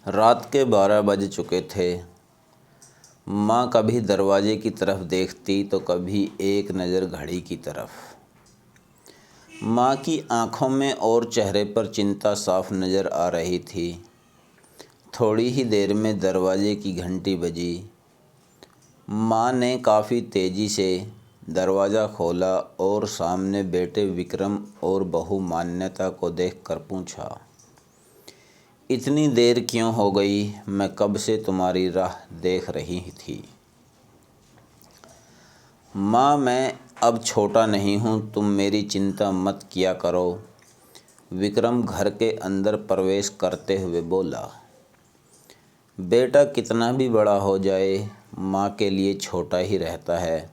रात के 12 बज चुके थे। माँ कभी दरवाजे की तरफ देखती तो कभी एक नज़र घड़ी की तरफ। माँ की आँखों में और चेहरे पर चिंता साफ नज़र आ रही थी। थोड़ी ही देर में दरवाजे की घंटी बजी। माँ ने काफ़ी तेज़ी से दरवाज़ा खोला और सामने बेटे विक्रम और बहू मान्यता को देखकर पूछा, इतनी देर क्यों हो गई? मैं कब से तुम्हारी राह देख रही थी। माँ, मैं अब छोटा नहीं हूँ, तुम मेरी चिंता मत किया करो। विक्रम घर के अंदर प्रवेश करते हुए बोला। बेटा कितना भी बड़ा हो जाए, माँ के लिए छोटा ही रहता है।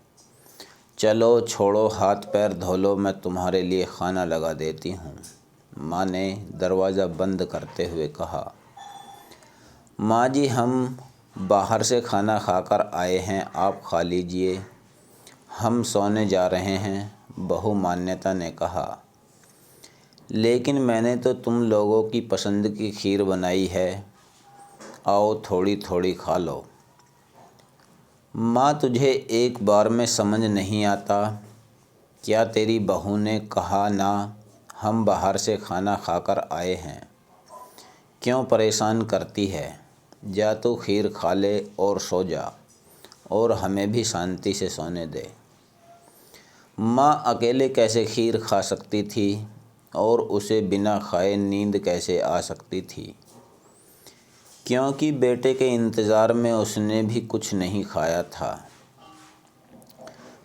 चलो छोड़ो, हाथ पैर धो लो, मैं तुम्हारे लिए खाना लगा देती हूँ। माँ ने दरवाज़ा बंद करते हुए कहा। माँ जी, हम बाहर से खाना खाकर आए हैं, आप खा लीजिए, हम सोने जा रहे हैं, बहू मान्यता ने कहा। लेकिन मैंने तो तुम लोगों की पसंद की खीर बनाई है, आओ थोड़ी थोड़ी खा लो। माँ, तुझे एक बार में समझ नहीं आता क्या? तेरी बहू ने कहा ना, हम बाहर से खाना खाकर आए हैं, क्यों परेशान करती है? जा तू खीर खा ले और सो जा, और हमें भी शांति से सोने दे। माँ अकेले कैसे खीर खा सकती थी और उसे बिना खाए नींद कैसे आ सकती थी, क्योंकि बेटे के इंतज़ार में उसने भी कुछ नहीं खाया था।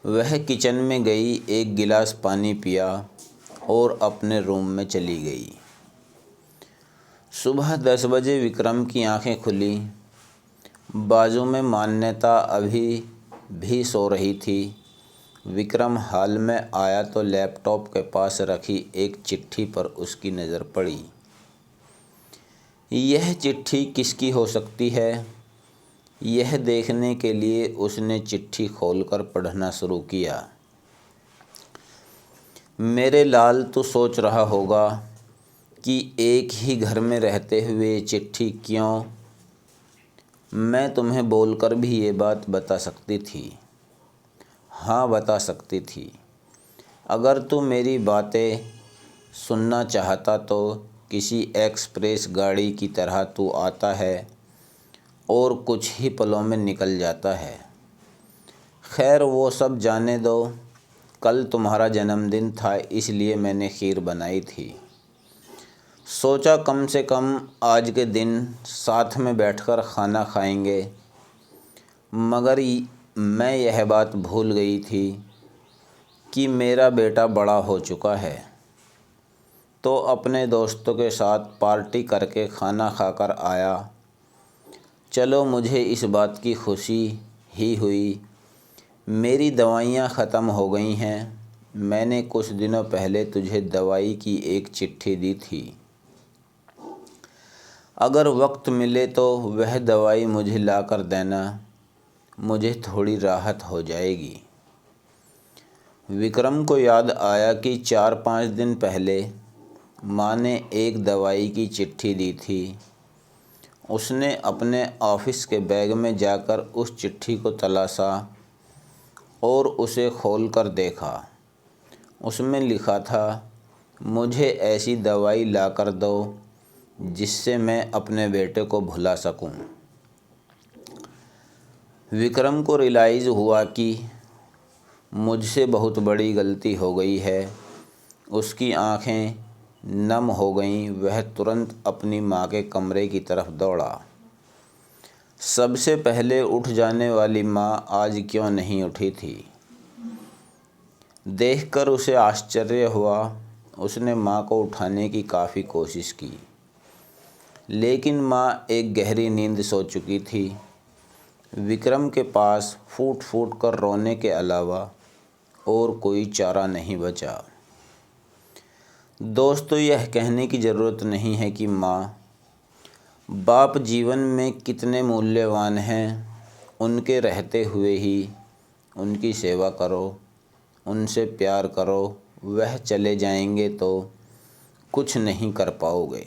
वह किचन में गई, एक गिलास पानी पिया और अपने रूम में चली गई। सुबह 10 बजे विक्रम की आंखें खुली। बाजू में मान्यता अभी भी सो रही थी। विक्रम हॉल में आया तो लैपटॉप के पास रखी एक चिट्ठी पर उसकी नज़र पड़ी। यह चिट्ठी किसकी हो सकती है? यह देखने के लिए उसने चिट्ठी खोलकर पढ़ना शुरू किया। मेरे लाल, तू सोच रहा होगा कि एक ही घर में रहते हुए चिट्ठी क्यों? मैं तुम्हें बोलकर भी ये बात बता सकती थी। हाँ, बता सकती थी। अगर तू मेरी बातें सुनना चाहता तो किसी एक्सप्रेस गाड़ी की तरह तू आता है और कुछ ही पलों में निकल जाता है। खैर वो सब जाने दो। कल तुम्हारा जन्मदिन था, इसलिए मैंने खीर बनाई थी। सोचा कम से कम आज के दिन साथ में बैठकर खाना खाएंगे, मगर मैं यह बात भूल गई थी कि मेरा बेटा बड़ा हो चुका है, तो अपने दोस्तों के साथ पार्टी करके खाना खाकर आया। चलो, मुझे इस बात की खुशी ही हुई। मेरी दवाइयाँ ख़त्म हो गई हैं। मैंने कुछ दिनों पहले तुझे दवाई की एक चिट्ठी दी थी। अगर वक्त मिले तो वह दवाई मुझे ला कर देना, मुझे थोड़ी राहत हो जाएगी। विक्रम को याद आया कि 4-5 दिन पहले माँ ने एक दवाई की चिट्ठी दी थी। उसने अपने ऑफिस के बैग में जाकर उस चिट्ठी को तलाशा और उसे खोलकर देखा। उसमें लिखा था, मुझे ऐसी दवाई ला कर दो जिससे मैं अपने बेटे को भुला सकूं। विक्रम को रियलाइज़ हुआ कि मुझसे बहुत बड़ी गलती हो गई है। उसकी आंखें नम हो गईं। वह तुरंत अपनी माँ के कमरे की तरफ दौड़ा। सबसे पहले उठ जाने वाली माँ आज क्यों नहीं उठी थी? देखकर उसे आश्चर्य हुआ। उसने माँ को उठाने की काफ़ी कोशिश की, लेकिन माँ एक गहरी नींद सो चुकी थी। विक्रम के पास फूट फूट कर रोने के अलावा और कोई चारा नहीं बचा। दोस्तों, यह कहने की ज़रूरत नहीं है कि माँ बाप जीवन में कितने मूल्यवान हैं। उनके रहते हुए ही उनकी सेवा करो, उनसे प्यार करो। वह चले जाएंगे तो कुछ नहीं कर पाओगे।